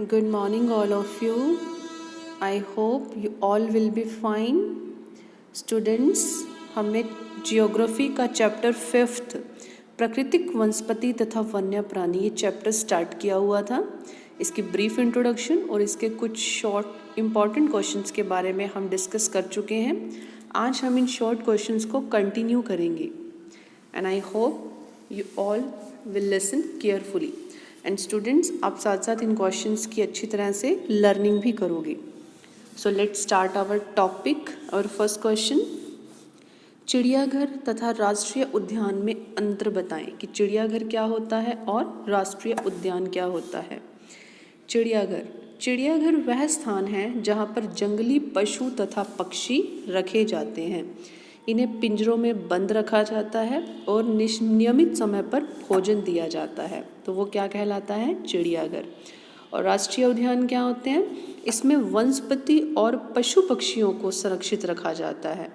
Good morning, all of you. I hope you all will be fine. Students, हमने geography का chapter 5 प्राकृतिक वनस्पति तथा वन्य प्राणी ये चैप्टर स्टार्ट किया हुआ था। इसकी ब्रीफ इंट्रोडक्शन और इसके कुछ शॉर्ट इम्पॉर्टेंट क्वेश्चंस के बारे में हम डिस्कस कर चुके हैं। आज हम इन शॉर्ट क्वेश्चंस को कंटिन्यू करेंगे and I hope you all will listen carefully. And students, आप साथ साथ इन क्वेश्चंस की अच्छी तरह से लर्निंग भी करोगे। So let's start our topic. और फर्स्ट क्वेश्चन, चिड़ियाघर तथा राष्ट्रीय उद्यान में अंतर बताएं कि चिड़ियाघर क्या होता है और राष्ट्रीय उद्यान क्या होता है। चिड़ियाघर वह स्थान है जहाँ पर जंगली पशु तथा पक्षी रखे जाते हैं। इन्हें पिंजरों में बंद रखा जाता है और नियमित समय पर भोजन दिया जाता है, तो वो क्या कहलाता है? चिड़ियाघर। और राष्ट्रीय उद्यान क्या होते हैं? इसमें वनस्पति और पशु पक्षियों को संरक्षित रखा जाता है।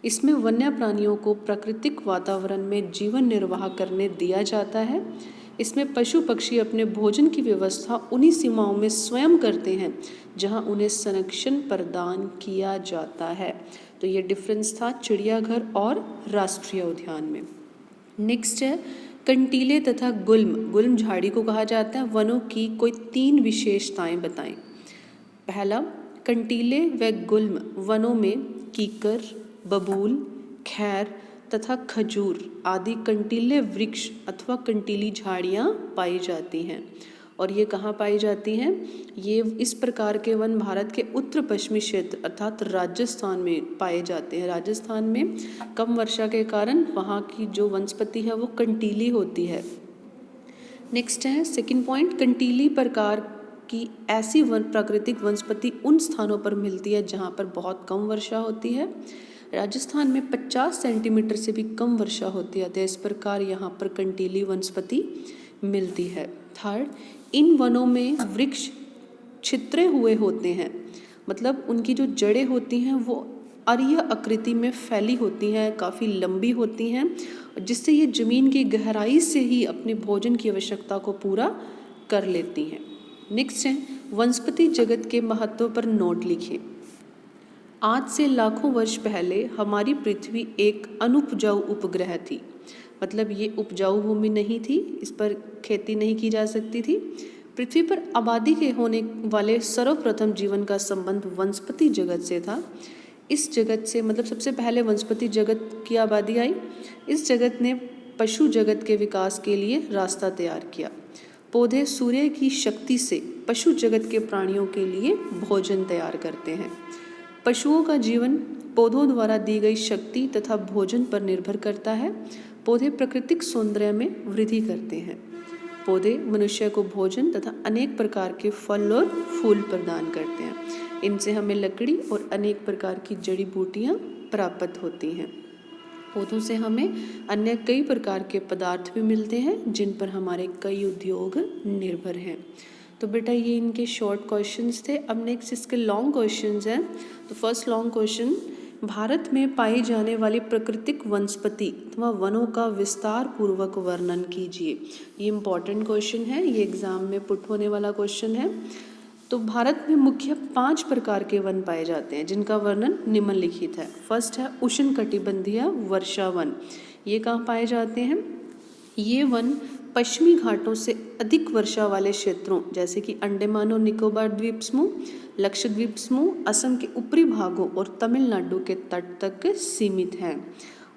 इसमें वन्य प्राणियों को प्राकृतिक वातावरण में जीवन निर्वाह करने दिया जाता है। इसमें पशु पक्षी अपने भोजन की व्यवस्था उन्हीं सीमाओं में स्वयं करते हैं जहां उन्हें संरक्षण प्रदान किया जाता है। तो ये डिफरेंस था चिड़ियाघर और राष्ट्रीय उद्यान में। नेक्स्ट है कंटीले तथा गुल्म झाड़ी को कहा जाता है। वनों की कोई 3 विशेषताएं बताएं। पहला, कंटीले व गुल्म वनों में कीकर, बबूल, खैर तथा खजूर आदि कंटीले वृक्ष अथवा कंटीली झाड़ियाँ पाई जाती हैं। और ये कहाँ पाई जाती हैं? ये इस प्रकार के वन भारत के उत्तर पश्चिमी क्षेत्र अर्थात राजस्थान में पाए जाते हैं। राजस्थान में कम वर्षा के कारण वहाँ की जो वनस्पति है वो कंटीली होती है। नेक्स्ट है सेकंड पॉइंट, कंटीली प्रकार की ऐसी प्राकृतिक वनस्पति उन स्थानों पर मिलती है जहाँ पर बहुत कम वर्षा होती है। राजस्थान में 50 सेंटीमीटर से भी कम वर्षा होती है, तो इस प्रकार यहाँ पर कंटीली वनस्पति मिलती है। थर्ड, इन वनों में वृक्ष छितरे हुए होते हैं, मतलब उनकी जो जड़ें होती हैं वो अरीय आकृति में फैली होती हैं, काफ़ी लंबी होती हैं, जिससे ये ज़मीन की गहराई से ही अपने भोजन की आवश्यकता को पूरा कर लेती हैं। नेक्स्ट है वनस्पति जगत के महत्व पर नोट लिखें। आज से लाखों वर्ष पहले हमारी पृथ्वी एक अनुपजाऊ उपग्रह थी, मतलब ये उपजाऊ भूमि नहीं थी, इस पर खेती नहीं की जा सकती थी। पृथ्वी पर आबादी के होने वाले सर्वप्रथम जीवन का संबंध वनस्पति जगत से था। इस जगत से मतलब सबसे पहले वनस्पति जगत की आबादी आई। इस जगत ने पशु जगत के विकास के लिए रास्ता तैयार किया। पौधे सूर्य की शक्ति से पशु जगत के प्राणियों के लिए भोजन तैयार करते हैं। पशुओं का जीवन पौधों द्वारा दी गई शक्ति तथा भोजन पर निर्भर करता है। पौधे प्राकृतिक सौंदर्य में वृद्धि करते हैं। पौधे मनुष्य को भोजन तथा अनेक प्रकार के फल और फूल प्रदान करते हैं। इनसे हमें लकड़ी और अनेक प्रकार की जड़ी बूटियाँ प्राप्त होती हैं। पौधों से हमें अन्य कई प्रकार के पदार्थ भी मिलते हैं जिन पर हमारे कई उद्योग निर्भर हैं। तो बेटा ये इनके शॉर्ट क्वेश्चंस थे। अब नेक्स्ट इसके लॉन्ग क्वेश्चंस हैं। तो फर्स्ट लॉन्ग क्वेश्चन, भारत में पाई जाने वाली प्राकृतिक वनस्पति अथवा वनों का विस्तार पूर्वक वर्णन कीजिए। ये इम्पॉर्टेंट क्वेश्चन है, ये एग्जाम में पुट होने वाला क्वेश्चन है। तो भारत में मुख्य 5 प्रकार के वन पाए जाते हैं जिनका वर्णन निम्नलिखित है। फर्स्ट है उष्णकटिबंधीय वर्षा वन। ये कहाँ पाए जाते हैं? ये वन पश्चिमी घाटों से अधिक वर्षा वाले क्षेत्रों जैसे कि अंडमान और निकोबार द्वीप समूह, लक्षद्वीप समूह, असम के ऊपरी भागों और तमिलनाडु के तट तक सीमित हैं।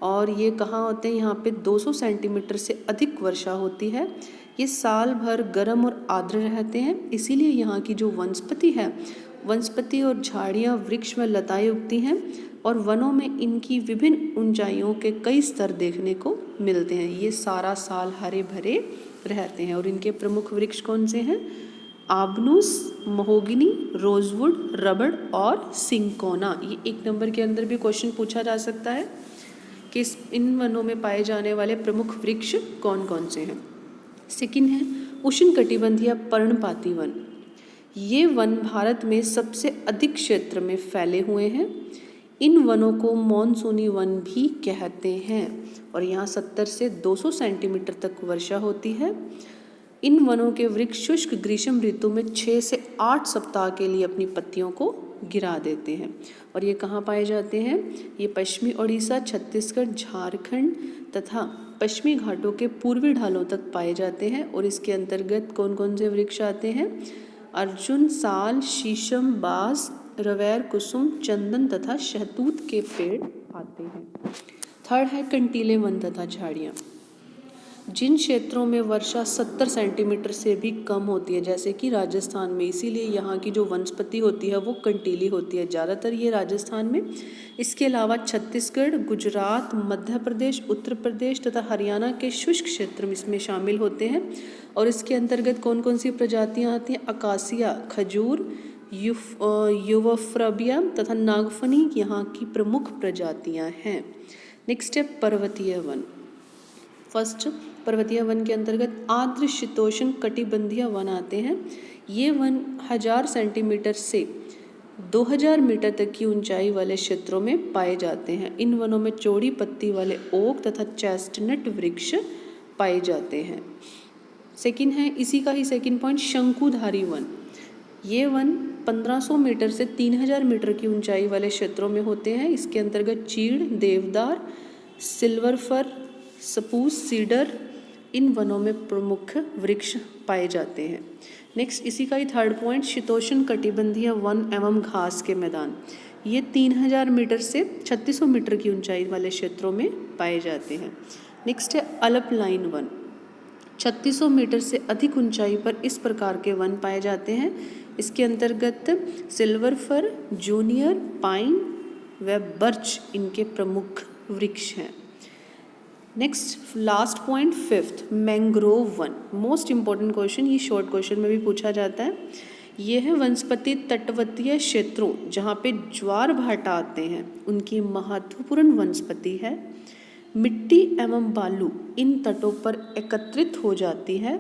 और ये कहाँ होते हैं? यहाँ पे 200 सेंटीमीटर से अधिक वर्षा होती है। ये साल भर गर्म और आर्द्र रहते हैं, इसीलिए यहाँ की जो वनस्पति और झाड़ियाँ, वृक्ष में लताएं उगती हैं और वनों में इनकी विभिन्न ऊंचाइयों के कई स्तर देखने को मिलते हैं। ये सारा साल हरे भरे रहते हैं। और इनके प्रमुख वृक्ष कौन से हैं? आबनूस, महोगनी, रोजवुड, रबड़ और सिंकोना। ये 1 नंबर के अंदर भी क्वेश्चन पूछा जा सकता है कि इन वनों में पाए जाने वाले प्रमुख वृक्ष कौन कौन से हैं। सेकंड है उष्णकटिबंधीय पर्णपाती वन। ये वन भारत में सबसे अधिक क्षेत्र में फैले हुए हैं। इन वनों को मॉनसूनी वन भी कहते हैं और यहाँ 70 से 200 सेंटीमीटर तक वर्षा होती है। इन वनों के वृक्ष शुष्क ग्रीष्म ऋतु में 6 से 8 सप्ताह के लिए अपनी पत्तियों को गिरा देते हैं। और ये कहाँ पाए जाते हैं? ये पश्चिमी उड़ीसा, छत्तीसगढ़, झारखंड तथा पश्चिमी घाटों के पूर्वी ढालों तक पाए जाते हैं। और इसके अंतर्गत कौन कौन से वृक्ष आते हैं? अर्जुन, साल, शीशम, बांस, रवैर, कुसुम, चंदन तथा शहतूत के पेड़ आते हैं। थर्ड है कंटीले वन तथा झाड़ियाँ। जिन क्षेत्रों में वर्षा 70 सेंटीमीटर से भी कम होती है, जैसे कि राजस्थान में, इसीलिए यहाँ की जो वनस्पति होती है वो कंटीली होती है, ज़्यादातर ये राजस्थान में। इसके अलावा छत्तीसगढ़, गुजरात, मध्य प्रदेश, उत्तर प्रदेश तथा हरियाणा के शुष्क क्षेत्र में इसमें शामिल होते हैं। और इसके अंतर्गत कौन कौन सी प्रजातियाँ आती हैं? अकासिया, खजूर, यूफोर्बिया तथा नागफनी यहाँ की प्रमुख प्रजातियाँ हैं। नेक्स्ट है पर्वतीय वन। फर्स्ट, पर्वतीय वन के अंतर्गत आर्द्र शीतोष्ण कटिबंधीय वन आते हैं। ये वन 1000 सेंटीमीटर से 2000 मीटर तक की ऊंचाई वाले क्षेत्रों में पाए जाते हैं। इन वनों में चौड़ी पत्ती वाले ओक तथा चेस्टनट वृक्ष पाए जाते हैं। सेकंड है, इसी का ही सेकंड पॉइंट, शंकुधारी वन। ये वन 1500 मीटर से 3000 मीटर की ऊंचाई वाले क्षेत्रों में होते हैं। इसके अंतर्गत चीड़, देवदार, सिल्वर फर, सपूस, सीडर इन वनों में प्रमुख वृक्ष पाए जाते हैं। नेक्स्ट, इसी का ही थर्ड पॉइंट, शीतोष्ण कटिबंधीय वन एवं घास के मैदान। ये 3000 मीटर से 3600 मीटर की ऊंचाई वाले क्षेत्रों में पाए जाते हैं। नेक्स्ट है अल्पाइन वन। 3600 मीटर से अधिक ऊंचाई पर इस प्रकार के वन पाए जाते हैं। इसके अंतर्गत सिल्वर फर, जूनियर पाइन व बर्च इनके प्रमुख वृक्ष हैं। Next last point, fifth, mangrove one. Most important question, ये शॉर्ट क्वेश्चन में भी पूछा जाता है। ये है वनस्पति तटवर्तीय क्षेत्रों जहाँ पे ज्वार भाटा आते हैं, उनकी महत्वपूर्ण वनस्पति है। मिट्टी एवं बालू इन तटों पर एकत्रित हो जाती है।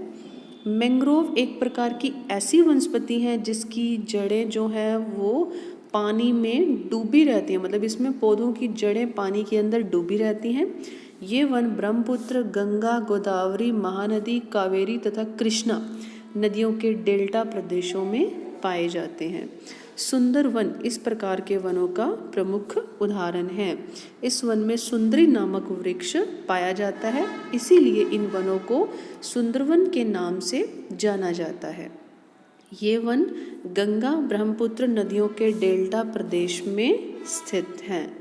मैंग्रोव एक प्रकार की ऐसी वनस्पति है जिसकी जड़ें जो है वो पानी में डूबी रहती हैं, मतलब इसमें पौधों की जड़ें पानी के अंदर डूबी रहती हैं। ये वन ब्रह्मपुत्र, गंगा, गोदावरी, महानदी, कावेरी तथा कृष्णा नदियों के डेल्टा प्रदेशों में पाए जाते हैं। सुंदर वन इस प्रकार के वनों का प्रमुख उदाहरण है। इस वन में सुंदरी नामक वृक्ष पाया जाता है, इसीलिए इन वनों को सुंदरवन के नाम से जाना जाता है। ये वन गंगा, ब्रह्मपुत्र नदियों के डेल्टा प्रदेश में स्थित हैं।